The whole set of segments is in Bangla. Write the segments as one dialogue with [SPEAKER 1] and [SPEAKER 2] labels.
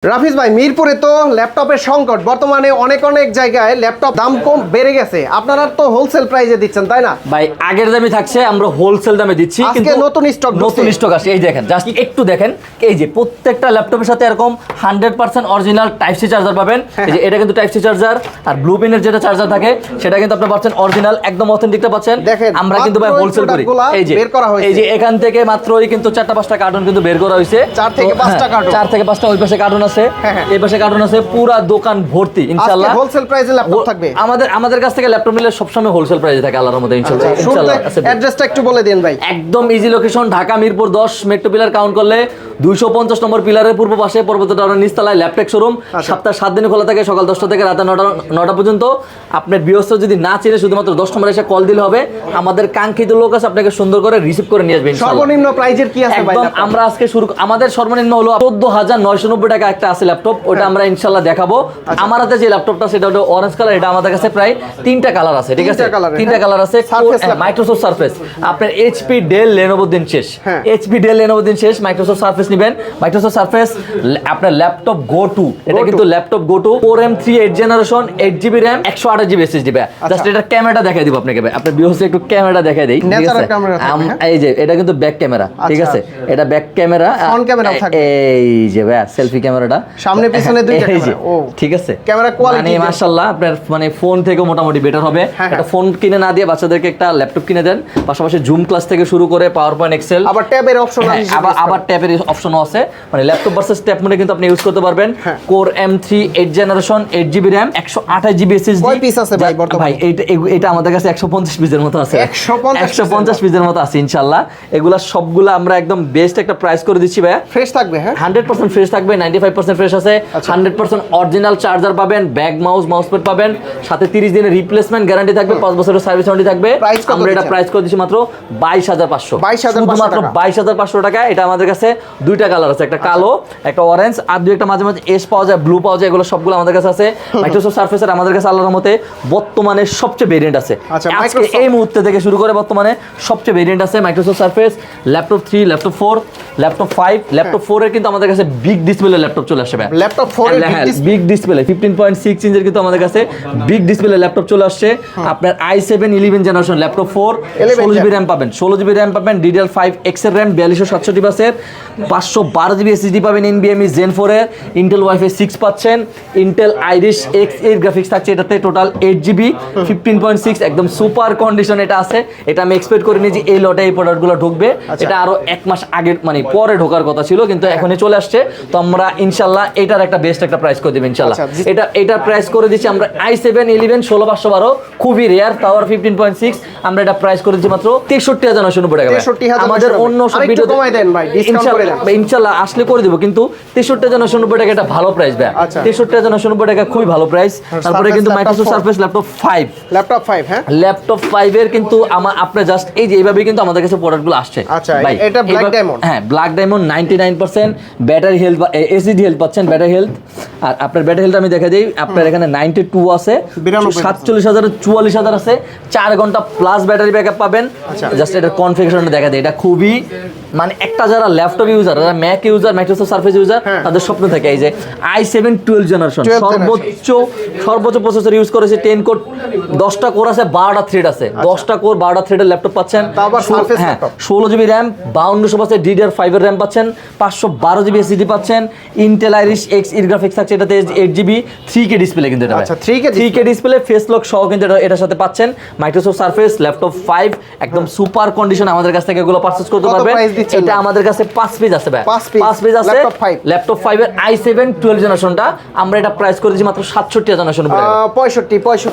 [SPEAKER 1] রাফিজ ভাই মিরপুরে তো ল্যাপটপের সংকট বর্তমানে অনেক জায়গায় ল্যাপটপ দাম কম বেড়ে গেছে আপনারা তো হোলসেল প্রাইসে দিচ্ছেন তাই না
[SPEAKER 2] ভাই আগের দামে থাকছে আমরা হোলসেল দামে দিচ্ছি
[SPEAKER 1] কিন্তু নতুন স্টক
[SPEAKER 2] আসছে এই দেখেন জাস্ট একটু দেখেন এই যে প্রত্যেকটা ল্যাপটপের সাথে এরকম 100% অরিজিনাল টাইপ সি চার্জার পাবেন এই যে এটা কিন্তু টাইপ সি চার্জার আর ব্লু পেনের যেটা চার্জার থাকে সেটা কিন্তু আপনি পাচ্ছেন অরিজিনাল একদম অথেন্টিকটা পাচ্ছেন আমরা কিন্তু ভাই হোলসেল করি এই যে এখান থেকে মাত্রই কিন্তু 4-5টা কার্টন কিন্তু বের করা হয়েছে
[SPEAKER 1] 4 থেকে 5টা কার্টন
[SPEAKER 2] 4 থেকে 5টা ওই পাশে কার্টন আছে কার্টন আছে পুরো দোকান ভর্তি ইনশাআল্লাহ
[SPEAKER 1] হোলসেল প্রাইসে ল্যাপটপ থাকবে
[SPEAKER 2] আমাদের কাছ থেকে ল্যাপটপ নিলে সব সময় হোলসেল প্রাইসে থাকে আল্লাহর রহমতে ইনশাআল্লাহ
[SPEAKER 1] অ্যাড্রেসটা একটু বলে দেন ভাই
[SPEAKER 2] একদম easy location Dhaka Mirpur 10 metro pillar count করলে 250 নম্বর পিলারের পূর্ব পাশে পর্বত টাওয়ারের নিচতলায় ল্যাপটপ শোরুম সপ্তাহে 7 দিন খোলা থাকে সকাল 10টা থেকে রাত 9টা পর্যন্ত আপনার বিয়স্ত যদি না চিনে শুধুমাত্র 10 নম্বরে এসে কল দিলে হবে আমাদের কাঙ্ক্ষিত লোক আছে আপনাকে সুন্দর করে রিসিভ করে নিয়ে আসবে ইনশাআল্লাহ
[SPEAKER 1] সর্বনিম্ন প্রাইজের কি আছে ভাই
[SPEAKER 2] আমরা আজকে শুরু আমাদের সর্বনিম্ন হলো 14990 টাকা একটা আছে ল্যাপটপ ওটা আমরা ইনশাআল্লাহ দেখাবো আমার হাতে যে ল্যাপটপটা সেটা হলো অরেঞ্জ কালার এটা আমাদের কাছে প্রায় 3টা কালার আছে ঠিক আছে 3টা কালার আছে মাইক্রোসফট সারফেস আপনার এইচপি ডেল লেনোভো দিন শেষ এইচপি ডেল লেনোভো দিন শেষ মাইক্রোসফট সারফেস নেবেন মাইক্রোসফট সারফেস আপনার ল্যাপটপ গো টু এটা কিন্তু laptop go to 4M3 8 generation 8GB RAM 128GB SSD just এটা ক্যামেরাটা দেখাই দিব আপনাকে ভাই আপনি বিহসে একটু ক্যামেরাটা দেখাই দেই ঠিক আছে এই যে এটা কিন্তু ব্যাক ক্যামেরা ঠিক আছে এটা ব্যাক ক্যামেরা
[SPEAKER 1] ফ্রন্ট ক্যামেরাও থাকে
[SPEAKER 2] এই যে ভাই সেলফি ক্যামেরাটা
[SPEAKER 1] সামনে পিছনে দুইটা ক্যামেরা
[SPEAKER 2] ও ঠিক আছে
[SPEAKER 1] ক্যামেরা কোয়ালিটি
[SPEAKER 2] মানে মাশাআল্লাহ আপনার মানে ফোন থেকে মোটামুটি বেটার হবে একটা ফোন কিনে না দিয়ে বাচ্চাদেরকে একটা ল্যাপটপ কিনে দেন পাশাপাশি জুম ক্লাস থেকে শুরু করে পাওয়ার পয়েন্ট এক্সেল
[SPEAKER 1] আবার ট্যাবের অপশন আছে
[SPEAKER 2] আবার ট্যাবের অপশনও আছে মানে ল্যাপটপ ভার্সেস ট্যাব মোডে কিন্তু আপনি ইউজ করতে পারবেন core M3 8 generation 8GB RAM 128GB SSD
[SPEAKER 1] কয় পিস আছে ভাই বর্তমানে
[SPEAKER 2] ভাই এটা আমাদের কাছে 150 পিসের মতো আছে 150 পিসের মতো আছে ইনশাআল্লাহ এগুলা সবগুলা আমরা একদম বেস্ট একটা প্রাইস করে দিচ্ছি ভাই
[SPEAKER 1] ফ্রেশ থাকবে হ্যাঁ
[SPEAKER 2] 100% ফ্রেশ থাকবে 95% ফ্রেশ আছে 100% অরিজিনাল চার্জার পাবেন ব্যাগ মাউসপ্যাড পাবেন সাথে 30 দিনের রিপ্লেসমেন্ট গ্যারান্টি থাকবে 5 বছরের সার্ভিস ওয়ারেন্টি থাকবে আমরা এটা প্রাইস করে দিচ্ছি মাত্র 22500 মাত্র 22500 টাকা এটা আমাদের কাছে দুইটা কালার আছে একটা কালো একটা অরেঞ্জ আর দুই একটা মাঝে মাঝে এস পাওয়া যায় ব্লু পাওয়া যায় এগুলো সবগুলো আমাদের কাছে আছে মাইক্রোসফট সারফেসের আমাদের কাছে আল্লাহর রহমতে বর্তমানে সবচেয়ে ভেরিয়েন্ট আছে আজকে এই মুহূর্তে থেকে শুরু করে বর্তমানে সবচেয়ে ভেরিয়েন্ট আছে Microsoft surface laptop 3 laptop 4 laptop 5 laptop 4 এর কিন্তু আমাদের কাছে বিগ ডিসপ্লে ল্যাপটপ চলে আসবে
[SPEAKER 1] ল্যাপটপ 4 এর
[SPEAKER 2] বিগ ডিসপ্লে 15.6 ইঞ্চের কিন্তু আমাদের কাছে বিগ ডিসপ্লে ল্যাপটপ চলে আসছে আপনার i7 11 generation laptop 4 16GB RAM পাবেন 16GB RAM পাবেন DDR5X এর RAM 4267 বাসের 512GB SSD পাবেন NVMe Zen 4 এর Intel Wi-Fi 6 পাচ্ছেন Intel Iris X এর গ্রাফিক্স থাকছে এটাতে টোটাল 8GB 15.6 একদম সুপার কন্ডিশন এটা আছে এটা আমি এক্সপেক্ট করিনি যে এই লটে এই প্রোডাক্টগুলো ঢুকবে এটা আরো এক মাস আগে মানে পরে ঢোকার কথা ছিল কিন্তু এখনই চলে আসছে তো আমরা ইনশাআল্লাহ এটার একটা বেস্ট একটা প্রাইস করে দেব ইনশাআল্লাহ এটার প্রাইস করে দিচ্ছি আমরা i7 11 16512 খুবই রেয়ার পাওয়ার 15.6 আমরা এটা প্রাইস করে দিচ্ছি মাত্র 63990 টাকা আমাদের অন্য সব ভিডিও
[SPEAKER 1] কমাই দেন ভাই ডিসকাউন্ট করে দেন
[SPEAKER 2] ইনশাআল্লাহ আসলে করে দেব কিন্তু 63990 টাকা এটা ভালো প্রাইস ভাই 63990 টাকা খুবই ভালো প্রাইস তারপরে কিন্তু মাইক্রোসফট সারফেস ল্যাপটপ 5
[SPEAKER 1] হ্যাঁ
[SPEAKER 2] ল্যাপটপ 5 এর কিন্তু আপনি জাস্ট এই যে এইভাবে কিন্তু আমাদের কাছে প্রোডাক্টগুলো আসছে
[SPEAKER 1] ভাই এটা ব্ল্যাক ডায়মন্ড
[SPEAKER 2] হ্যাঁ ব্ল্যাক ডায়মন্ড 99% ব্যাটারি হেলথ বা এসিডি হেলথ পাচ্ছেন ব্যাটারি হেলথ আর আপনার ব্যাটারি হেলথ আমি দেখাই দেই আপনার এখানে 92 আছে 47000 44000 আছে 4 ঘন্টা প্লাস ব্যাটারি ব্যাকআপ পাবেন জাস্ট এটা কনফিগারেশনটা দেখা দেই এটা খুবই মানে একটা যারা ল্যাপটপ ইউজার যারা Mac user Microsoft surface user তাদের স্বপ্ন থাকে এই যে i7 12 জেনারেশন সর্বোচ্চ প্রসেসর ইউজ করেছে 10 কোর 10টা কোর আছে 12টা থ্রেড আছে 10টা কোর 12টা থ্রেডের ল্যাপটপ পাচ্ছেন হ্যাঁ 16GB RAM 5200 আছে DDR5 এর RAM পাচ্ছেন 512GB SSD পাচ্ছেন Intel Iris X এর গ্রাফিক্স আছে এটাতে 8GB 3K ডিসপ্লে কিন্তু এটা
[SPEAKER 1] আচ্ছা 3K
[SPEAKER 2] ডিসপ্লে ফেস লক সহ কিন্তু এটার সাথে পাচ্ছেন মাইক্রোসফট সারফেস ল্যাপটপ 5 একদম সুপার কন্ডিশন আমাদের কাছ থেকে এগুলো পারচেজ করতে পারবেন এটা আমাদের কাছে 5 পিস আছে ভাই 5 পিস আছে ল্যাপটপ 5 এর i7 12 জেনারেশনটা আমরা এটা প্রাইস করে দিয়েছি মাত্র 67990 টাকা
[SPEAKER 1] 65000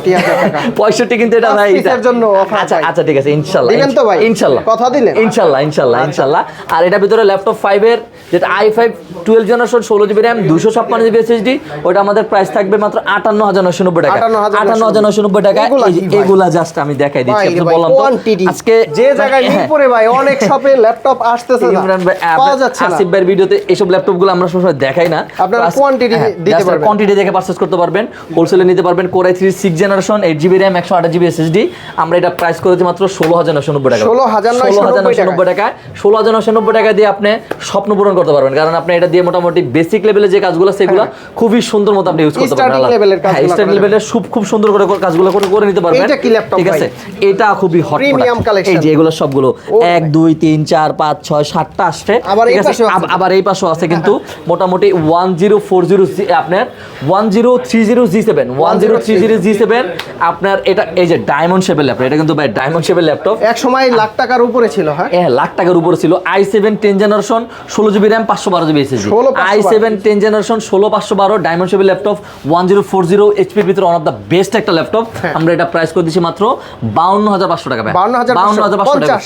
[SPEAKER 1] টাকা
[SPEAKER 2] 65 কিন্তু এটা ভাই
[SPEAKER 1] এটার জন্য অফার
[SPEAKER 2] আচ্ছা ঠিক আছে ইনশাআল্লাহ
[SPEAKER 1] দিবেন তো ভাই
[SPEAKER 2] ইনশাআল্লাহ
[SPEAKER 1] কথা দিলেন
[SPEAKER 2] ইনশাআল্লাহ আর এটা ভিতরে ল্যাপটপ 5 এর যেটা i5 12 generation 16GB RAM 256GB SSD ওটা আমাদের প্রাইস থাকবে মাত্র 58990 টাকা 58990 টাকা এগুলা জাস্ট আমি দেখাই দিচ্ছি আপনি বললাম তো আজকে
[SPEAKER 1] যে জায়গায় মিরপুরে ভাই অনেক শপে ল্যাপটপ আসতেছে না পাওয়া যাচ্ছে না
[SPEAKER 2] আসিফ ভাইয়ের ভিডিওতে এইসব ল্যাপটপগুলো আমরা সবসময় দেখাই না
[SPEAKER 1] আপনারা কোয়ান্টিটি দিতে পারবেন
[SPEAKER 2] কোয়ান্টিটি দেখে পারচেজ করতে পারবেন হোলসেলে নিতে পারবেন Core i3 6 generation 8GB RAM 128GB SSD আমরা এটা প্রাইস করেছি মাত্র 16990 টাকা 16990 টাকা 16990 টাকা দিয়ে আপনি স্বপ্ন পূরণ করতে পারবেন কারণ আপনি এটা দিয়ে মোটামুটি বেসিক বেসিক লেভেলে যে কাজগুলো সেগুলো খুবই সুন্দর মতো আপনি ইউজ করতে পারবেন।
[SPEAKER 1] Starting level-এর কাজগুলো
[SPEAKER 2] স্টার্টিং লেভেলের খুব সুন্দর করে কাজগুলো করে নিতে পারবেন।
[SPEAKER 1] এটা কি ল্যাপটপ
[SPEAKER 2] ঠিক আছে, এটা খুবই হট
[SPEAKER 1] প্রিমিয়াম কালেকশন।
[SPEAKER 2] এই যে এগুলো সবগুলো 1 2 3 4 5 6 7টা আসছে।
[SPEAKER 1] আবার এই
[SPEAKER 2] ঠিক আছে,
[SPEAKER 1] পাশেও আছে।
[SPEAKER 2] আবার এই পাশেও আছে কিন্তু মোটামুটি 1040 আপনার 1030 G7 আপনার এটা এই যে ডায়মন্ড শেপের ল্যাপটপ, এটা কিন্তু ভাই ডায়মন্ড শেপের ল্যাপটপ,
[SPEAKER 1] এক সময় লাখ টাকার উপরে ছিল। হ্যাঁ,
[SPEAKER 2] লাখ টাকার উপরে ছিল। i7 10 generation 16GB RAM 512GB SSD,
[SPEAKER 1] 16,512
[SPEAKER 2] i7 10 generation 16512 diamond শেপের ল্যাপটপ 1040 HP এর ভিতরে ওয়ান অফ দ্য বেস্ট একটা ল্যাপটপ। আমরা এটা প্রাইস করে দিচ্ছি মাত্র 52500 টাকা ভাই।
[SPEAKER 1] 52,550
[SPEAKER 2] টাকা।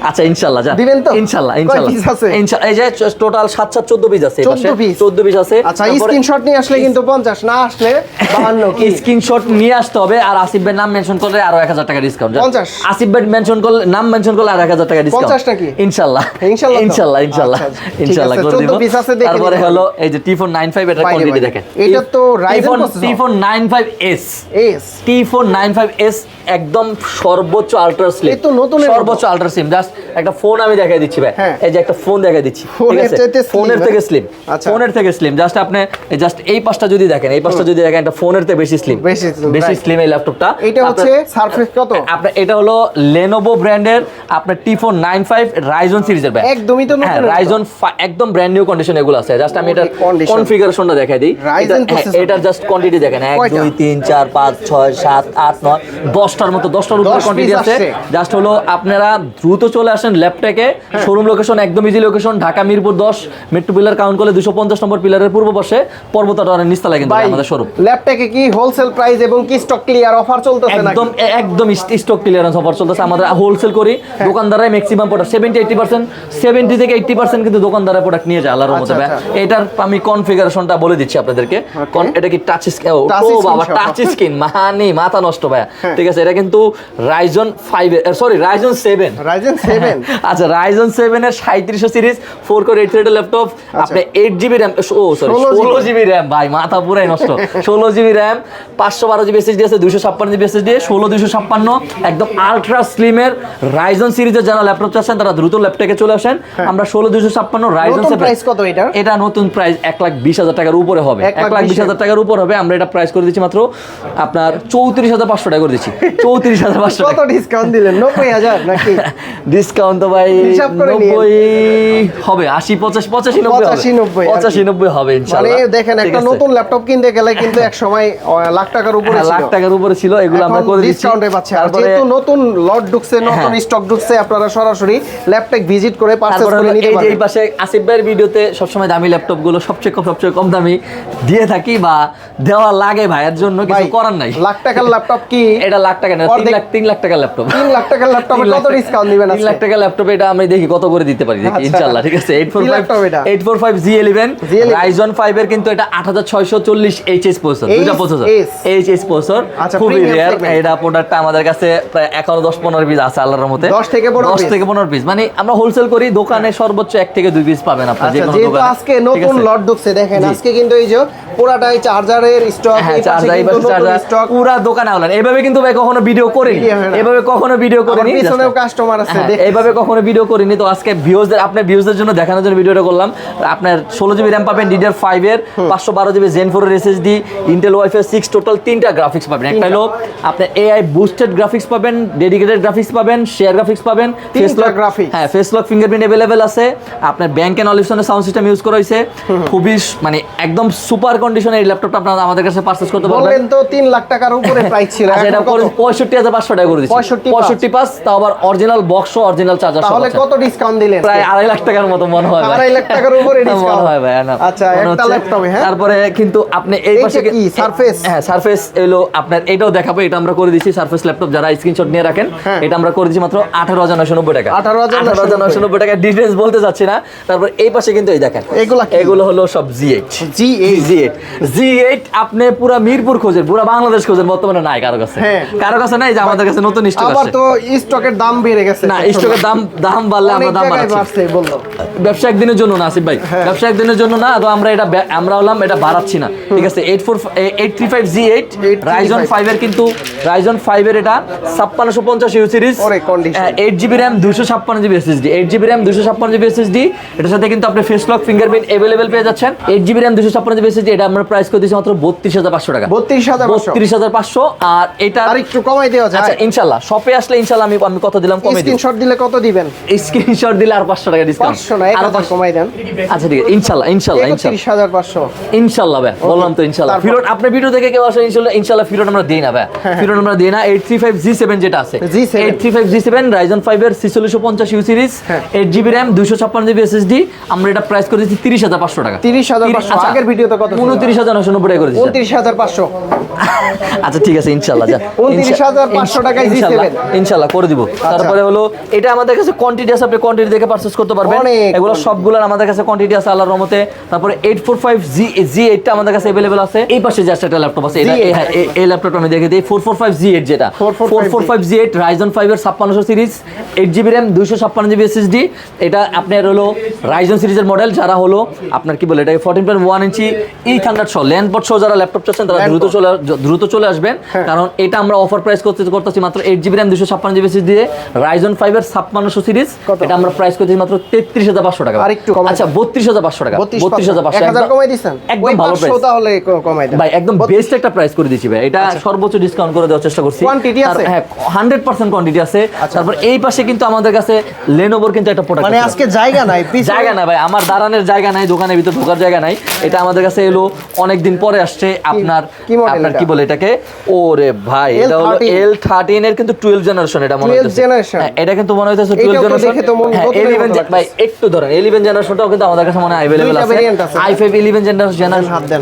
[SPEAKER 2] আচ্ছা ইনশাআল্লাহ যা
[SPEAKER 1] দিবেন তো?
[SPEAKER 2] ইনশাআল্লাহ
[SPEAKER 1] কয় piece আছে?
[SPEAKER 2] ইনশাআল্লাহ এই যে টোটাল 14 পিস আছে, 14 পিস আছে।
[SPEAKER 1] আচ্ছা, স্ক্রিনশট নিয়ে আসলে কিন্তু 50, না আসলে 52 কি
[SPEAKER 2] স্ক্রিনশট নিয়ে আসতে হবে। আর আসিফ ভাই নাম মেনশন করলে আরো 1000 টাকা ডিসকাউন্ট।
[SPEAKER 1] 50
[SPEAKER 2] আসিফ ভাই মেনশন করলে নাম মেনশন করলে আরো 1000 টাকা ডিসকাউন্ট।
[SPEAKER 1] 50 নাকি?
[SPEAKER 2] ইনশাআল্লাহ
[SPEAKER 1] ইনশাআল্লাহ তো?
[SPEAKER 2] ইনশাআল্লাহ
[SPEAKER 1] আচ্ছা, ঠিক
[SPEAKER 2] ইনশাআল্লাহ
[SPEAKER 1] আছে,
[SPEAKER 2] করে দিব।
[SPEAKER 1] 14 piece আছে, দেখে
[SPEAKER 2] তারপরে
[SPEAKER 1] নিতে
[SPEAKER 2] হলো এই যে T495 এটা
[SPEAKER 1] বাইরে
[SPEAKER 2] কোয়ান্টিটি
[SPEAKER 1] বাইরে।
[SPEAKER 2] দেখেন।
[SPEAKER 1] এটা তো Ryzen processor।
[SPEAKER 2] T495S
[SPEAKER 1] S
[SPEAKER 2] T495S একদম সর্বোচ্চ আলট্রা স্লিম,
[SPEAKER 1] এই তো নতুনের
[SPEAKER 2] সর্বোচ্চ আলট্রা স্লিম। জাস্ট একটা ফোন আমি দেখাই দিচ্ছি ভাই,
[SPEAKER 1] হ্যাঁ।
[SPEAKER 2] এই যে একটা ফোন দেখাই দিচ্ছি, ঠিক
[SPEAKER 1] ফোনের
[SPEAKER 2] আছে,
[SPEAKER 1] চাইতে slim,
[SPEAKER 2] ফোনের থেকে স্লিম,
[SPEAKER 1] আচ্ছা।
[SPEAKER 2] ফোনের থেকে স্লিম। জাস্ট আপনি জাস্ট এই পাশটা যদি দেখেন, এই পাশটা যদি দেখেন, এটা ফোনের থেকে বেশি স্লিম,
[SPEAKER 1] বেশি slim,
[SPEAKER 2] বেশি
[SPEAKER 1] right।
[SPEAKER 2] স্লিম এই ল্যাপটপটা।
[SPEAKER 1] এটা হচ্ছে সারফেস কত?
[SPEAKER 2] আপনার এটা হলো Lenovo ব্র্যান্ডের আপনার T495 Ryzen সিরিজের ভাই,
[SPEAKER 1] একদমই তো নতুন
[SPEAKER 2] Ryzen একদম ব্র্যান্ড নিউ কন্ডিশন এগুলো আছে। জাস্ট আমি এটা
[SPEAKER 1] condition।
[SPEAKER 2] কনফিগারেশনটা দেখাই দিই।
[SPEAKER 1] Ryzen processor।
[SPEAKER 2] এটার জাস্ট কোয়ান্টিটি দেখেন 1
[SPEAKER 1] কয়টা?
[SPEAKER 2] 2 3 4 5 6 7 8 9 10টার মতো, 10টার উপরে
[SPEAKER 1] 10
[SPEAKER 2] কোয়ান্টিটি
[SPEAKER 1] piece
[SPEAKER 2] আছে।
[SPEAKER 1] আসছে।
[SPEAKER 2] জাস্ট হলো আপনারা দ্রুত চলে আসেন ল্যাপটেকে, শোরুম লোকেশন একদম easy location, Dhaka Mirpur 10 metro pillar count করলে 250 নম্বর পিলারের পূর্ব পাশে পর্বত টাওয়ারের নিচতলায় কিন্তু
[SPEAKER 1] ভাই,
[SPEAKER 2] আমাদের শোরুম।
[SPEAKER 1] ল্যাপটপে কি হোলসেল প্রাইস এবং কি স্টক ক্লিয়ার অফার চলতেছে নাকি?
[SPEAKER 2] একদম স্টক ক্লিয়ারেন্স অফার চলতেছে। আমাদের হোলসেল করি, দোকানদারাই ম্যাক্সিমাম প্রোডাক্ট 70 থেকে 80% কিন্তু দোকানদারা প্রোডাক্ট নিয়ে যায় আল্লাহর রহমতে।
[SPEAKER 1] আচ্ছা,
[SPEAKER 2] ভাই
[SPEAKER 1] আচ্ছা।
[SPEAKER 2] এটার আমি কনফিগারেশনটা বলে দিচ্ছি আপনাদেরকে। এটা কি টাচ স্ক্রিন? ও
[SPEAKER 1] Touch
[SPEAKER 2] বাবা,
[SPEAKER 1] screen
[SPEAKER 2] টাচ স্ক্রিন মানে মাথা নষ্ট ভাই।
[SPEAKER 1] হ্যাঁ।
[SPEAKER 2] ঠিক আছে, এটা কিন্তু Ryzen 5 সরি Ryzen 7
[SPEAKER 1] Ryzen 7
[SPEAKER 2] আচ্ছা Ryzen 7 এর 3700 সিরিজ 4 কোর 8 থ্রেডের ল্যাপটপ। আপনি 8GB RAM, ও সরি 16GB RAM, ভাই মাথা পুরাই নষ্ট। 16GB RAM 512GB SSD আছে, 256GB SSD, 16256 একদম আলট্রা স্লিমের Ryzen সিরিজের যারা ল্যাপটপ চাচ্ছেন তারা দ্রুত ল্যাপটপে চলে আসেন। আমরা 16256 Ryzen
[SPEAKER 1] নতুন
[SPEAKER 2] 7
[SPEAKER 1] প্রাইস কত এটার?
[SPEAKER 2] এটা নতুন প্রাইস 1,20,000 টাকার উপরে হবে, 1,20,000 টাকার উপর হবে। আমরা এটা প্রাইস করে দিচ্ছি মাত্র আপনার 34,500 টাকা করে দিচ্ছি। 34,500
[SPEAKER 1] কত ডিসকাউন্ট দিলেন? 90,000 নাকি?
[SPEAKER 2] ডিসকাউন্ট তো ভাই
[SPEAKER 1] হিসাব করে নিন।
[SPEAKER 2] 90 হবে, 80 85 85 90
[SPEAKER 1] 85, 90 আর কি।
[SPEAKER 2] 85 90 হবে
[SPEAKER 1] মানে
[SPEAKER 2] ইনশাআল্লাহ।
[SPEAKER 1] দেখেন, একটা নতুন ল্যাপটপ কিনতে গেলে কিন্তু এক সময় লাখ টাকার উপরে ছিল,
[SPEAKER 2] লাখ টাকার উপরে ছিল, এগুলো আমরা করে দিচ্ছি
[SPEAKER 1] ডিসকাউন্টে পাচ্ছে। আর
[SPEAKER 2] তারপরে
[SPEAKER 1] যেহেতু নতুন লট ঢুকছে, নতুন স্টক ঢুকছে, আপনারা সরাসরি ল্যাপটপ ভিজিট করে পারচেজ
[SPEAKER 2] তারপরে
[SPEAKER 1] করে নিতে
[SPEAKER 2] এই যে এই
[SPEAKER 1] পারবেন।
[SPEAKER 2] পাশে আসিফ ভাইয়ের ভিডিওতে সবসময় দামি ল্যাপটপ গুলো সবচেয়ে কম দামি দিয়ে থাকি বা দেওয়া লাগে ভাইয়ের জন্য, কিছু
[SPEAKER 1] ভাই,
[SPEAKER 2] করার নাই।
[SPEAKER 1] লাখ টাকার ল্যাপটপ কি?
[SPEAKER 2] এটা লাখ টাকা না,
[SPEAKER 1] অর্ধেক-
[SPEAKER 2] 3 লাখ টাকার ল্যাপটপ।
[SPEAKER 1] 3 লাখ টাকার ল্যাপটপে কত ডিসকাউন্ট দিবেন?
[SPEAKER 2] 3 লাখ টাকার ল্যাপটপে এটা আমি দেখি কত করে দিতে পারি, দেখি
[SPEAKER 1] আচ্ছা।
[SPEAKER 2] ইনশাআল্লাহ। ঠিক আছে,
[SPEAKER 1] কি ল্যাপটপ এটা?
[SPEAKER 2] 845 G11 Ryzen 5 এর কিন্তু এটা 8640 HS প্রসেসর, দুইটা প্রসেসর HS প্রসেসর,
[SPEAKER 1] আচ্ছা,
[SPEAKER 2] খুবই
[SPEAKER 1] premium
[SPEAKER 2] রেয়ার।
[SPEAKER 1] segment।
[SPEAKER 2] এটা প্রোডাক্টটা আমাদের কাছে প্রায় এখনো 10-15 পিস আছে আল্লাহর রহমতে।
[SPEAKER 1] 10 থেকে
[SPEAKER 2] 15 পিস, মানে আমরা হোলসেল করি, দোকানে সর্বোচ্চ 1 থেকে 2 পিস পাবেন আপনি যে
[SPEAKER 1] আচ্ছা,
[SPEAKER 2] কোনো
[SPEAKER 1] যেহেতু
[SPEAKER 2] দোকানে।
[SPEAKER 1] আজকে
[SPEAKER 2] ঠিক
[SPEAKER 1] নতুন
[SPEAKER 2] আছে?
[SPEAKER 1] লট ঢুকছে, দেখেন
[SPEAKER 2] জি।
[SPEAKER 1] আজকে কিন্তু এই যে পুরাটাই চার্জারের স্টক,
[SPEAKER 2] হ্যাঁ,
[SPEAKER 1] এই পাশে
[SPEAKER 2] চার্জার, এই
[SPEAKER 1] কিন্তু
[SPEAKER 2] পাশে
[SPEAKER 1] নতুন
[SPEAKER 2] চার্জার,
[SPEAKER 1] স্টক।
[SPEAKER 2] পুরা দোকানে আনলেন। এভাবে কিন্তু ভাই কখনো ভিডিও করিনি,
[SPEAKER 1] Video হয় না।
[SPEAKER 2] এভাবে কখনো ভিডিও
[SPEAKER 1] আবার
[SPEAKER 2] করিনি,
[SPEAKER 1] পিছনেও
[SPEAKER 2] just-
[SPEAKER 1] কাস্টমার আছে,
[SPEAKER 2] হ্যাঁ,
[SPEAKER 1] দেখতেছি।
[SPEAKER 2] এইভাবে কখনো ভিডিও করিনি। তো আজকে ভিউয়ারদের, আপনার ভিউয়ারদের জন্য দেখানোর জন্য ভিডিওটা করলাম। আপনার 16GB RAM পাবেন DDR5 এর, 512GB Zen 4 এর SSD, Intel Wi-Fi 6, টোটাল 3টা গ্রাফিক্স পাবেন। একটা হলো আপনার AI বুস্টেড গ্রাফিক্স পাবেন, ডেডিকেটেড গ্রাফিক্স পাবেন, শেয়ার গ্রাফিক্স পাবেন, ফেস লক
[SPEAKER 1] graphics।
[SPEAKER 2] হ্যাঁ ফেস লক ফিঙ্গারপ্রিন্ট अवेलेबल আছে। আপনার ব্যাংক এন্ড অলিপসনের সাউন্ড সিস্টেম ইউজ করা হয়েছে, খুবই মানে একদম সুপার কন্ডিশনে এই ল্যাপটপটা আপনারা আমাদের কাছে পারচেজ করতে পারবেন।
[SPEAKER 1] বললেন তো 3 লাখ টাকার উপরে প্রাইস ছিল,
[SPEAKER 2] আচ্ছা, এটা
[SPEAKER 1] এখন কত?
[SPEAKER 2] 65,500 টাকা করে দিচ্ছি।
[SPEAKER 1] 65,500
[SPEAKER 2] পাস, তাও আবার অরিজিনাল বক্স, অরিজিনাল চার্জার সহ
[SPEAKER 1] তাহলে
[SPEAKER 2] আছে।
[SPEAKER 1] কত ডিসকাউন্ট দিলেন?
[SPEAKER 2] প্রায় 2.5 লাখ টাকার মতো মনে হয় ভাই।
[SPEAKER 1] 2.5 লাখ টাকার উপরে
[SPEAKER 2] মনে
[SPEAKER 1] ডিসকাউন্ট
[SPEAKER 2] হয় ভাই, না।
[SPEAKER 1] আচ্ছা,
[SPEAKER 2] মনে
[SPEAKER 1] একটা
[SPEAKER 2] হচ্ছে।
[SPEAKER 1] ল্যাপটপে, হ্যাঁ।
[SPEAKER 2] তারপরে কিন্তু আপনি এই
[SPEAKER 1] এইটা
[SPEAKER 2] পাশে
[SPEAKER 1] কি, Surface?
[SPEAKER 2] হ্যাঁ সারফেস এলো আপনার, এটাও দেখাবো। এটা আমরা করে দিচ্ছি সারফেস ল্যাপটপ, যারা স্ক্রিনশট নিয়ে রাখেন।
[SPEAKER 1] হ্যাঁ।
[SPEAKER 2] এটা আমরা করে দিচ্ছি মাত্র 18,990 টাকা।
[SPEAKER 1] 18,990
[SPEAKER 2] টাকা, ডিটেইলস বলতে যাচ্ছি না। তারপর এই পাশে কিন্তু এই দেখেন,
[SPEAKER 1] এগুলা কি?
[SPEAKER 2] এগুলো হলো সব G8
[SPEAKER 1] G8
[SPEAKER 2] G8 আপনি পুরা মিরপুর খোঁজেন, পুরা বাংলাদেশ খোঁজেন, বর্তমানে নাই কারো কাছে।
[SPEAKER 1] হ্যাঁ।
[SPEAKER 2] কারো কাছে নাই, যে আমাদের কাছে নতুন স্টক
[SPEAKER 1] আবার
[SPEAKER 2] আছে।
[SPEAKER 1] তো স্টকের দাম বেড়ে গেছে।
[SPEAKER 2] না, স্টকের দাম বাড়লে আমরা দাম বাড়াচ্ছি।
[SPEAKER 1] বললো
[SPEAKER 2] ব্যবসা একদিনের জন্য না আসিফ ভাই, ব্যবসা একদিনের জন্য না, তো আমরা হলাম এটা বাড়াচ্ছি না, ঠিক আছে। 835 G8 Ryzen 5 এর, কিন্তু Ryzen 5 এর এটা 5650 you series, 8GB RAM 256GB SSD, 8GB RAM 256GB SSD। এটার সাথে কিন্তু আপনি ফেস লক ফিঙ্গারপ্রিন্ট अवेलेबल পেয়ে যাচ্ছেন। 8GB RAM 256GB SSD, এটা আমরা প্রাইস করে দিয়েছি মাত্র 32500 টাকা। 32500। আর এটা
[SPEAKER 1] আর একটু কমাই দেওয়া যায়।
[SPEAKER 2] আচ্ছা ইনশাআল্লাহ, শপে আসলে ইনশাআল্লাহ আমি কত দিলাম কমে দিই।
[SPEAKER 1] স্ক্রিনশট দিলে কত দিবেন?
[SPEAKER 2] স্ক্রিনশট দিলে আর 500 টাকা ডিসকাউন্ট।
[SPEAKER 1] 500 না, 1000 কমাই দেন।
[SPEAKER 2] আচ্ছা ঠিক আছে, ইনশাআল্লাহ
[SPEAKER 1] 31500।
[SPEAKER 2] ইনশাআল্লাহ ভাই, বললাম তো ইনশাআল্লাহ। ফিরোড আপনি ভিডিও দেখে কেউ আসলে ইনশাআল্লাহ ফিরোড আমরা দেই না ভাই, ফিরোড আমরা দেই না। 835 G7 যেটা আছে, 835 G7 Ryzen 5 এর 4650 you series, 8GB RAM 256GB SSD, আমরা এটা প্রাইস করে দিচ্ছি 30500 টাকা।
[SPEAKER 1] 30500। আগের ভিডিওতে কত?
[SPEAKER 2] 29990 টাকা করে দিচ্ছি।
[SPEAKER 1] 29500।
[SPEAKER 2] আচ্ছা ঠিক আছে, ইনশাআল্লাহ যা
[SPEAKER 1] 29500 টাকায় G7
[SPEAKER 2] ইনশাআল্লাহ করে দিব। তারপরে হলো এটা আমাদের কাছে কোয়ান্টিটি আছে, আপনি কোয়ান্টিটি দেখে পারচেজ করতে পারবেন। এগুলো সবগুলোর আমাদের কাছে কোয়ান্টিটি আছে আল্লাহর রহমতে। তারপরে 845 G8 টা আমাদের কাছে अवेलेबल আছে। এই পাশে জাস্ট একটা ল্যাপটপ আছে, এটা এই ল্যাপটপটা আমি দেখে দিই। 445 G8 যেটা 445 G8 Ryzen 5 এর 5600 series, 8GB RAM 256GB SSD। এটা আপনার হলো Ryzen সিরিজের মডেল, যারা হলো আপনার কি বলে এটাকে 14.1 ইঞ্চি E-Thunder সহ ল্যান্ড পট সহ যারা ল্যাপটপ চাচ্ছেন তারা দ্রুত চলে আসবেন, কারণ এটা আমরা অফার প্রাইস করতেছি মাত্র 8GB RAM 256GB SSD দিয়ে Ryzen 5 এর 5600 সিরিজ। এটা আমরা প্রাইস করতেছি মাত্র 33500 টাকা। আচ্ছা 32500 টাকা। 32500
[SPEAKER 1] 1000 কমাই দিবেন?
[SPEAKER 2] একদম ভালো প্রাইস
[SPEAKER 1] তাহলে কমাই দেন
[SPEAKER 2] ভাই, একদম বেস্ট একটা প্রাইস করে দিয়েছি ভাই। এটা সর্বোচ্চ ডিসকাউন্ট করে দেওয়ার চেষ্টা করছি।
[SPEAKER 1] কোয়ান্টিটি আছে?
[SPEAKER 2] হ্যাঁ 100% কোয়ান্টিটি আছে। তারপর এই পাশে কিন্তু আমাদের কাছে Lenovoর কিন্তু একটা প্রোডাক্ট
[SPEAKER 1] মানে আজকে জায়গা নাই,
[SPEAKER 2] জায়গা না ভাই, আমার দাঁড়ানোর জায়গা নাই, দোকানের ভিতর ঢোকার জায়গা নাই। এটা আমাদের কাছে এলো অনেক দিন পরে আসছে। আপনার কি বলে এটাকে, ওরে ভাই এটা হলো L13 এর কিন্তু 12 জেনারেশন। এটা মনে হচ্ছে এটা কিন্তু মনে হচ্ছে 12 জেনারেশন। হ্যাঁ 11 ভাই একটু ধরেন 11 জেনারেশনটাও কিন্তু আমাদের কাছে মনে হয় अवेलेबल আছে। i5 11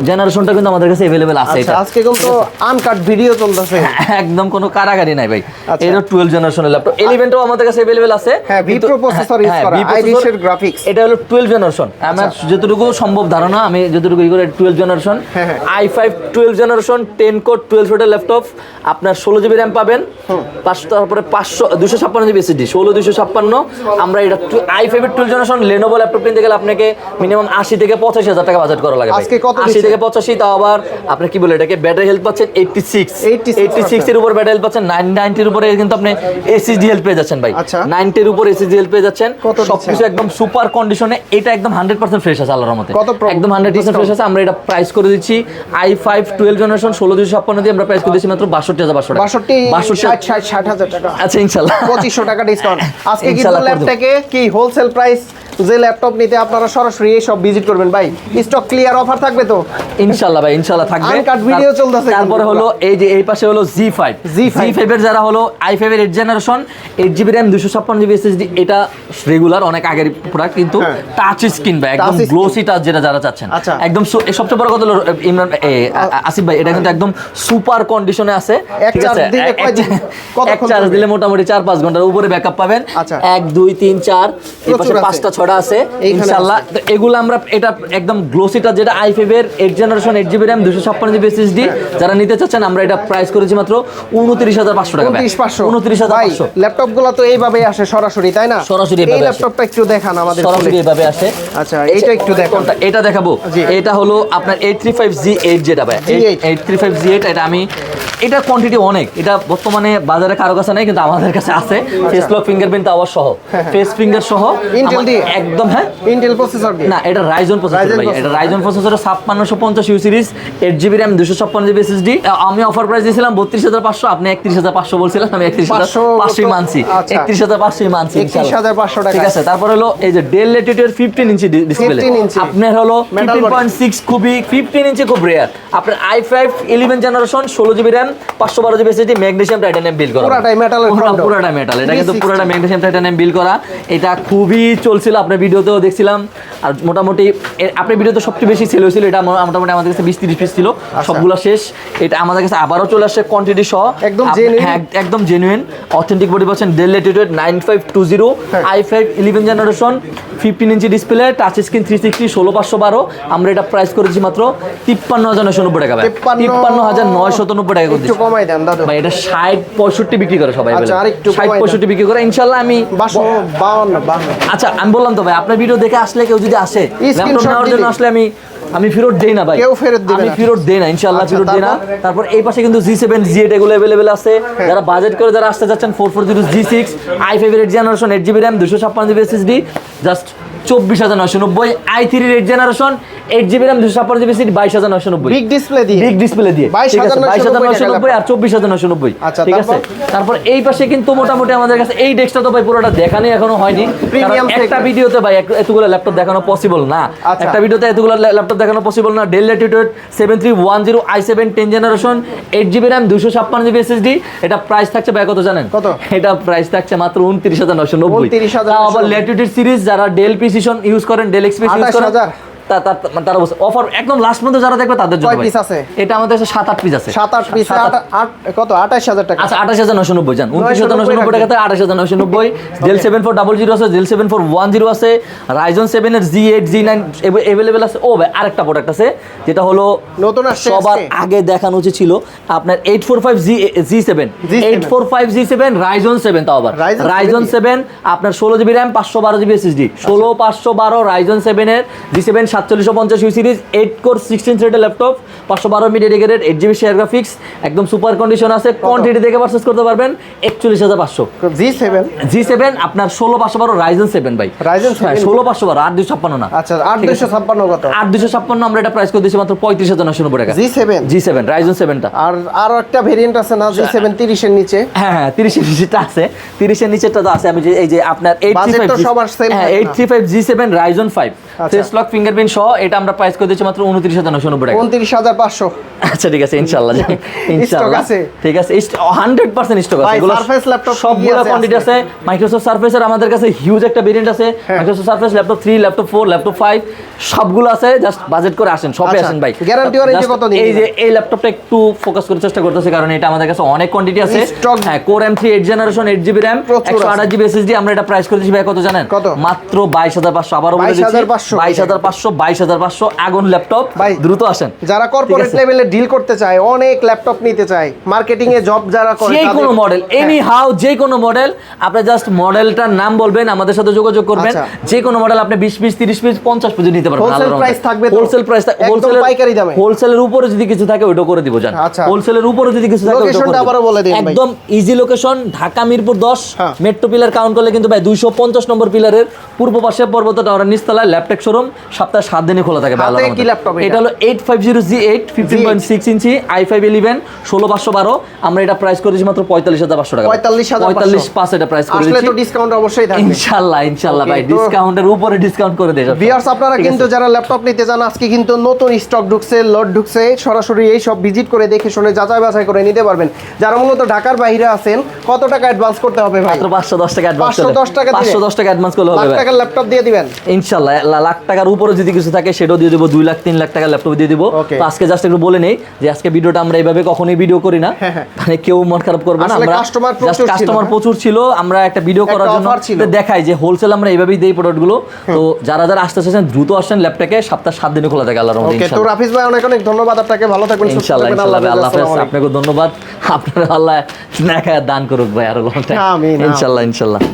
[SPEAKER 2] জেনারেশনটা কিন্তু আমাদের কাছে अवेलेबल আছে।
[SPEAKER 1] এটা আজকে কিন্তু আনকাট ভিডিও চলতেছে,
[SPEAKER 2] একদম কোনো কারাগারি নাই ভাই। এটা 12 জেনারেশনের ল্যাপটপ। 11 টাও আমাদের কাছে अवेलेबल আছে।
[SPEAKER 1] হ্যাঁ ভিপ্রো প্রসেসর ইউজ করা, i5 এর গ্রাফিক্স।
[SPEAKER 2] এটা হলো 12 জেনারেশন। আমার যতটুকু সম্ভব ধারণা, আমি যতটুকু করে 12 জেনারেশন, i5 12 জেনারেশন 10 কোর 12 থ্রেডের ল্যাপটপ। আপনার 16GB RAM পাবেন, তারপরে 256GB SSD, 256। আমরা এটা i5 এর 12 জেনারেশন Lenovo ল্যাপটপ কিনতে গেলে আপনাকে মিনিমাম 80 থেকে 85000 টাকা বাজেট করা লাগে।
[SPEAKER 1] আজকে কত?
[SPEAKER 2] 80 থেকে 85। তাও আবার আপনি কি বলে এটাকে ব্যাটারি হেলথ পাচ্ছেন 86 এর উপর ব্যাটারি হেলথ পাচ্ছেন। 990 এর উপরে কিন্তু আপনি SSD হেলথ পেয়ে যাচ্ছেন ভাই। 90 এর উপর SSD হেলথ পেয়ে যাচ্ছেন, সবকিছু একদম সুপার কন্ডিশনে। এটা একদম 100% ফ্রেশ আছে আল্লাহর রহমতে, একদম 100% ফ্রেশ আছে। আমরা এটা প্রাইস করে দিচ্ছি i5 12 জেনারেশন 16256 দিয়ে আমরা প্রাইস করে দিচ্ছি মাত্র 62500 টাকা।
[SPEAKER 1] 60000 টাকা।
[SPEAKER 2] আচ্ছা ইনশাআল্লাহ
[SPEAKER 1] 2500 টাকা ডিসকাউন্ট। আজকে কিন্তু ল্যাপটপে কি হোলসেল প্রাইস, যে ল্যাপটপ নিতে আপনারা সরাসরি এই সব ভিজিট করবেন ভাই। স্টক ক্লিয়ার অফার থাকবে তো
[SPEAKER 2] ইনশাআল্লাহ ভাই, ইনশাআল্লাহ থাকবে।
[SPEAKER 1] আনকাট ভিডিও চলতেছে।
[SPEAKER 2] তারপরে হলো এই যে এই পাশে হলো G5 এর যারা হলো i5 এর 8 generation 8GB RAM 256GB SSD। এটা রেগুলার অনেক আগের প্রোডাক্ট, কিন্তু টাচ স্ক্রিন ভাই, একদম গ্লোসি টাচ যেটা যারা চাচ্ছেন একদম। সবচেয়ে বড় কথা হলো ইমরান আসিফ ভাই, এটা কিন্তু একদম সুপার কন্ডিশনে আছে, ঠিক আছে। এক চার্জ দিলে মোটামুটি 4-5 ঘন্টার উপরে ব্যাকআপ পাবেন। 1 2 3 4 এই পাশে 5টা 6টা আছে ইনশাআল্লাহ। এগুলো আমরা এটা একদম গ্লোসিটা যেটা i5 এর 8 generation 8GB RAM 256GB SSD যারা নিতে চাচ্ছেন, আমরা এটা প্রাইস করেছি মাত্র 29500 টাকা। 29500।
[SPEAKER 1] ল্যাপটপগুলো তো এইভাবে আসে সরাসরি, তাই না?
[SPEAKER 2] সরাসরি
[SPEAKER 1] এই ল্যাপটপটা একটু দেখান আমাদের,
[SPEAKER 2] সরাসরি এইভাবে আসে।
[SPEAKER 1] আচ্ছা এইটা একটু দেখান।
[SPEAKER 2] এটা দেখাবো। এটা হলো আপনার 835 G8 যেটা ভাই, 835 G8। এটা কোয়ান্টিটি অনেক, এটা বর্তমানে বাজারে কারো কাছে নাই, কিন্তু আমাদের কাছে আছে। ফেস লক ফিঙ্গারপ্রিন্ট আওয়ার সহ, ফেস ফিঙ্গার সহ,
[SPEAKER 1] ইন্টেল দিয়ে
[SPEAKER 2] একদম। হ্যাঁ
[SPEAKER 1] ইন্টেল প্রসেসর দিয়ে।
[SPEAKER 2] না এটা Ryzen প্রসেসর ভাই, এটা Ryzen প্রসেসরের 5650 you series 8GB RAM 256GB SSD। আমি অফার প্রাইস দিয়েছিলাম 32500, আপনি 31500 বলছিলেন, আমি 31500 মানছি, 31500 মানছি ইনশাআল্লাহ।
[SPEAKER 1] 31500 টাকা
[SPEAKER 2] ঠিক আছে। তারপর হলো এই যে Dell Latitude 15 ইঞ্চি ডিসপ্লে, আপনার হলো 15.6 খুবই 15 ইঞ্চি খুব রেয়ার। আপনার i5 11 generation 16GB RAM 512GB SSD magnesium titanium build করা,
[SPEAKER 1] পুরাটাই মেটালের,
[SPEAKER 2] পুরাটাই মেটাল। এটা কিন্তু পুরাটা ম্যাগনেসিয়াম টাইটানিয়াম বিল করা। এটা খুবই চলছিল, আপনার ভিডিওতেও দেখছিলাম। আর মোটামুটি আপনার ভিডিওতে সবচেয়ে বেশি সেল হয়েছিল। এটা মোটামুটি আমাদের কাছে 20-30 পিস ছিল, সবগুলো শেষ। এটা আমাদের কাছে আবারও চলে আসছে কোয়ান্টিটি সহ, একদম জেনুইন অথেন্টিক বডি পাচ্ছেন। Dell Latitude 9520 i5 11 generation 15 inch display, touch screen 360 16512। আমরা এটা প্রাইস করেছি মাত্র 53,990 টাকা ভাই, 53,990 টাকা করে
[SPEAKER 1] একটু
[SPEAKER 2] দিচ্ছি
[SPEAKER 1] কমাই দেন দাদু
[SPEAKER 2] ভাই। এটা 60-65 বিক্রি করে সবাই,
[SPEAKER 1] আচ্ছা, আর একটু কমাই দেন।
[SPEAKER 2] 60-65 বিক্রি করে ইনশাআল্লাহ। আমি
[SPEAKER 1] 52
[SPEAKER 2] আচ্ছা আমি বললাম তো ভাই, আপনার ভিডিও দেখে আসলে কেউ যদি আসে ল্যাপটপ
[SPEAKER 1] Screenshot
[SPEAKER 2] নেওয়ার জন্য
[SPEAKER 1] দিবি।
[SPEAKER 2] আসলে আমি ফেরত দেই না ভাই,
[SPEAKER 1] কেউ ফেরত দিবে
[SPEAKER 2] আমি
[SPEAKER 1] না।
[SPEAKER 2] ফেরত দেই না ইনশাআল্লাহ,
[SPEAKER 1] আচ্ছা,
[SPEAKER 2] ফেরত দেই না। তারপর এই পাশে কিন্তু G7 G8 এগুলো अवेलेबल আছে। যারা বাজেট করে যারা আসতে যাচ্ছেন 440 G6 i5 এর 8 generation 8GB RAM 256GB SSD just 24,990, i3 এর 8 generation 8GB RAM 256GB SSD 22,990
[SPEAKER 1] big display দিয়ে,
[SPEAKER 2] বিগ ডিসপ্লে দিয়ে, ঠিক আছে 22,990 আর 24,990,
[SPEAKER 1] আচ্ছা,
[SPEAKER 2] ঠিক আছে। তারপর এই পাশে কিন্তু মোটামুটি আমাদের কাছে এই ডেস্কটা তো ভাই পুরোটা দেখানো এখনো হয়নি, কারণ
[SPEAKER 1] Premium
[SPEAKER 2] একটা
[SPEAKER 1] segment।
[SPEAKER 2] ভিডিওতে ভাই এতগুলো ল্যাপটপ দেখানো পসিবল না,
[SPEAKER 1] আচ্ছা।
[SPEAKER 2] একটা ভিডিওতে এতগুলো ল্যাপটপ দেখানো পসিবল না। Del Latitude 7310 i7 10 generation 8GB RAM 256GB SSD, এটা প্রাইস থাকছে ভাই কত জানেন?
[SPEAKER 1] কত?
[SPEAKER 2] এটা প্রাইস থাকছে মাত্র 29,990।
[SPEAKER 1] 29,990
[SPEAKER 2] তাও আবার ল্যাটিটিউড সিরিজ যারা ডেল প্রিসিশন ইউজ করেন, ডেল এক্সপি ইউজ করেন
[SPEAKER 1] 28,000
[SPEAKER 2] তারা অফার একদম লাস্ট পর্যন্ত যারা দেখবে তাদের জন্য
[SPEAKER 1] কয়
[SPEAKER 2] ভাই।
[SPEAKER 1] পিস আছে?
[SPEAKER 2] এটা আমাদের কাছে 7-8 পিস আছে,
[SPEAKER 1] 7-8 পিস, কত 28,000 টাকা।
[SPEAKER 2] আচ্ছা 28,990 জান, 29,990 টাকা থেকে 28,990। ডেল 7400 আছে, ডেল 7410 আছে, রাইজন 7 এর G8 G9 अवेलेबल আছে। ও ভাই আরেকটা প্রোডাক্ট আছে যেটা হলো
[SPEAKER 1] নতুন আসছে
[SPEAKER 2] সবার
[SPEAKER 1] আজকে।
[SPEAKER 2] আগে দেখানো উচিত ছিল আপনার 845 G7 845 G7 রাইজন 7, তাও আবার
[SPEAKER 1] Ryzen 7
[SPEAKER 2] রাইজন 7 আপনার 16GB RAM 512GB SSD 16512 Ryzen 7 এর G7 4750 সিরিজ 8 কোর 16 থ্রেডের laptop 512 media rated 8GB share graphics একদম সুপার কন্ডিশন আছে। কোয়ান্টিটি দেখে পারচেজ করতে পারবেন 41,500।
[SPEAKER 1] G7
[SPEAKER 2] G7 আপনার 16512 রাইজন 7 ভাই,
[SPEAKER 1] Ryzen 7
[SPEAKER 2] হ্যাঁ 16512 8256 না,
[SPEAKER 1] আচ্ছা 8256 কত?
[SPEAKER 2] 8256 আমরা এটা প্রাইস করে দিয়েছি মাত্র 35,990 টাকা।
[SPEAKER 1] G7
[SPEAKER 2] G7 রাইজন 7টা
[SPEAKER 1] আর আরো একটা ভেরিয়েন্ট আছে না G7 30 এর নিচে?
[SPEAKER 2] হ্যাঁ হ্যাঁ 30 এর নিচেটা আছে, 30 এর নিচেটা তো আছে। আমি যে এই যে আপনার
[SPEAKER 1] Budget তো
[SPEAKER 2] 835
[SPEAKER 1] সবার same
[SPEAKER 2] হ্যাঁ
[SPEAKER 1] থাকে না।
[SPEAKER 2] 835 G7 রাইজন 5
[SPEAKER 1] আচ্ছা।
[SPEAKER 2] ফেস লক ফিঙ্গারপ্রিন্ট সহ এটা আমরা প্রাইস করে দিয়েছি মাত্র 29,990 টাকা।
[SPEAKER 1] 29,500।
[SPEAKER 2] আচ্ছা ঠিক আছে ইনশাআল্লাহ ইনশাআল্লাহ
[SPEAKER 1] আছে।
[SPEAKER 2] ঠিক আছে 100% স্টক আছে।
[SPEAKER 1] ভাই,
[SPEAKER 2] এগুলো
[SPEAKER 1] Surface laptop কি
[SPEAKER 2] সবগুলো
[SPEAKER 1] আছে
[SPEAKER 2] কোয়ান্টিটি
[SPEAKER 1] আজকে?
[SPEAKER 2] আছে। মাইক্রোসফট সারফেস এর আমাদের কাছে হিউজ একটা ভেরিয়েন্ট আছে,
[SPEAKER 1] হ্যাঁ।
[SPEAKER 2] Microsoft surface laptop 3 laptop 4 laptop 5 সবগুলো আছে। জাস্ট বাজেট করে আসেন, শপে
[SPEAKER 1] আচ্ছা,
[SPEAKER 2] আসেন ভাই।
[SPEAKER 1] guarantee ওয়ারেন্টি
[SPEAKER 2] Just
[SPEAKER 1] কত দিন
[SPEAKER 2] এই যে
[SPEAKER 1] দিবেন?
[SPEAKER 2] এই ল্যাপটপটা একটু ফোকাস করার চেষ্টা করতেছি কারণ এটা আমাদের কাছে অনেক কোয়ান্টিটি আছে।
[SPEAKER 1] Stock
[SPEAKER 2] হ্যাঁ core M3 8 generation 8GB RAM
[SPEAKER 1] প্রচুর আছে।
[SPEAKER 2] 128GB SSD আমরা এটা প্রাইস করে দিয়েছি ভাই কত জানেন?
[SPEAKER 1] কত?
[SPEAKER 2] মাত্র 22,500। আবারও বলে দিচ্ছি
[SPEAKER 1] 22,500
[SPEAKER 2] 22,500 আগুন ল্যাপটপ।
[SPEAKER 1] ভাই,
[SPEAKER 2] দ্রুত আসেন।
[SPEAKER 1] যারা কর্পোরেট
[SPEAKER 2] ঠিক আছে।
[SPEAKER 1] লেভেলে ডিল করতে চায়, অনেক ল্যাপটপ নিতে চায়, মার্কেটিং এ জব যারা করে
[SPEAKER 2] যে
[SPEAKER 1] তাদের-
[SPEAKER 2] কোনো মডেল এনি হাউ যে কোনো মডেল আপনি জাস্ট মডেলটার নাম বলবেন, আমাদের সাথে যোগাযোগ করবেন।
[SPEAKER 1] আচ্ছা।
[SPEAKER 2] যে কোনো মডেল আপনি 20 পিস 30 পিস 50 পিস নিতে পারবেন।
[SPEAKER 1] Wholesale price থাকবে তো?
[SPEAKER 2] হোলসেল প্রাইস
[SPEAKER 1] একদম পাইকারি দামে?
[SPEAKER 2] হোলসেলের উপরে যদি কিছু থাকে ওইটা করে দিব জান।
[SPEAKER 1] আচ্ছা।
[SPEAKER 2] হোলসেলের উপরে যদি কিছু থাকে ওইটা করে
[SPEAKER 1] লোকেশনটা
[SPEAKER 2] দিব।
[SPEAKER 1] আবারও বলে দিন ভাই।
[SPEAKER 2] একদম ইজি লোকেশন ঢাকা মিরপুর 10
[SPEAKER 1] হ্যাঁ।
[SPEAKER 2] মেট্রো পিলার কাউন্ট করলে কিন্তু ভাই 250 নম্বর পিলারের পূর্ব পাশে পর্বত টাওয়ারের নিচতলায় ল্যাপটপ শোরুম সপ্তাহে 7 দিনই খোলা থাকে ভাই,
[SPEAKER 1] হাতে
[SPEAKER 2] আল্লাহর
[SPEAKER 1] কি
[SPEAKER 2] রহমতে।
[SPEAKER 1] ল্যাপটপ এটা?
[SPEAKER 2] এটা হলো 850 G8 15.6 ইঞ্চি i5 11 16512 আমরা এটা প্রাইস করেছি মাত্র 45,500 টাকা।
[SPEAKER 1] 45,500
[SPEAKER 2] 45 এটা প্রাইস করে
[SPEAKER 1] আসলে
[SPEAKER 2] দিচ্ছি
[SPEAKER 1] তো ডিসকাউন্ট অবশ্যই থাকবে।
[SPEAKER 2] ইনশাআল্লাহ ভাই
[SPEAKER 1] Okay, তো-
[SPEAKER 2] ডিসকাউন্টের উপরে ডিসকাউন্ট করে দেব।
[SPEAKER 1] ভিউয়ার্স, আপনারা কিন্তু যারা ল্যাপটপ নিতে চান, আজকে কিন্তু নতুন স্টক ঢুকছে, লট ঢুকছে, সরাসরি এই সব ভিজিট করে দেখে শুনে যাচাই বাছাই করে নিতে পারবেন। যারা মূলত ঢাকার বাইরে আছেন, কত টাকা অ্যাডভান্স করতে হবে ভাই?
[SPEAKER 2] মাত্র 510 টাকা অ্যাডভান্স
[SPEAKER 1] 510 টাকা দিলে?
[SPEAKER 2] 510 টাকা অ্যাডভান্স করলে হবে
[SPEAKER 1] লাখ
[SPEAKER 2] ভাই।
[SPEAKER 1] টাকার ল্যাপটপ দিয়ে দিবেন?
[SPEAKER 2] ইনশাআল্লাহ লাখ টাকার উপরে যদি কিছু থাকে সেটাও দিয়ে দেবো, 2 লাখ 3 লাখ টাকার ল্যাপটপ দিয়ে দিব।
[SPEAKER 1] Okay.
[SPEAKER 2] তো আজকে জাস্ট একটু বলে নেই যে আজকে ভিডিওটা আমরা এইভাবে কখনোই ভিডিও করি না,
[SPEAKER 1] হ্যাঁ, হ্যাঁ।
[SPEAKER 2] মানে কেউ মন খারাপ করবে না।
[SPEAKER 1] আসলে
[SPEAKER 2] আমরা
[SPEAKER 1] customer প্রচুর
[SPEAKER 2] জাস্ট
[SPEAKER 1] ছিল,
[SPEAKER 2] কাস্টমার
[SPEAKER 1] হ্যাঁ।
[SPEAKER 2] প্রচুর ছিল, আমরা একটা ভিডিও
[SPEAKER 1] একটা
[SPEAKER 2] করার জন্য
[SPEAKER 1] offer ছিল।
[SPEAKER 2] দেখাই যে হোলসেল আমরা এইভাবেই দেই প্রোডাক্টগুলো। তো যারা যারা আসতে চাচ্ছেন দ্রুত আসেন, ল্যাপটপে সপ্তাহে 7 দিনে খোলা থাকে আল্লাহর রহমতে
[SPEAKER 1] ওকে, তো
[SPEAKER 2] ইনশাআল্লাহ।
[SPEAKER 1] রাফিজ ভাই অনেক অনেক ধন্যবাদ আপনাকে, ভালো থাকবেন, সুস্থ
[SPEAKER 2] ইনশাআল্লাহ
[SPEAKER 1] থাকবেন,
[SPEAKER 2] ইনশাআল্লাহ ভাই, আল্লাহ হাফেজ।
[SPEAKER 1] আসসালামু আলাইকুম।
[SPEAKER 2] আপনাকে ধন্যবাদ, আপনারা আল্লাহ নেক হায়াত দান করুক ভাই আরো লং টাইম।
[SPEAKER 1] আমিন, আমিন।
[SPEAKER 2] ইনশাআল্লাহ ইনশাআল্লাহ।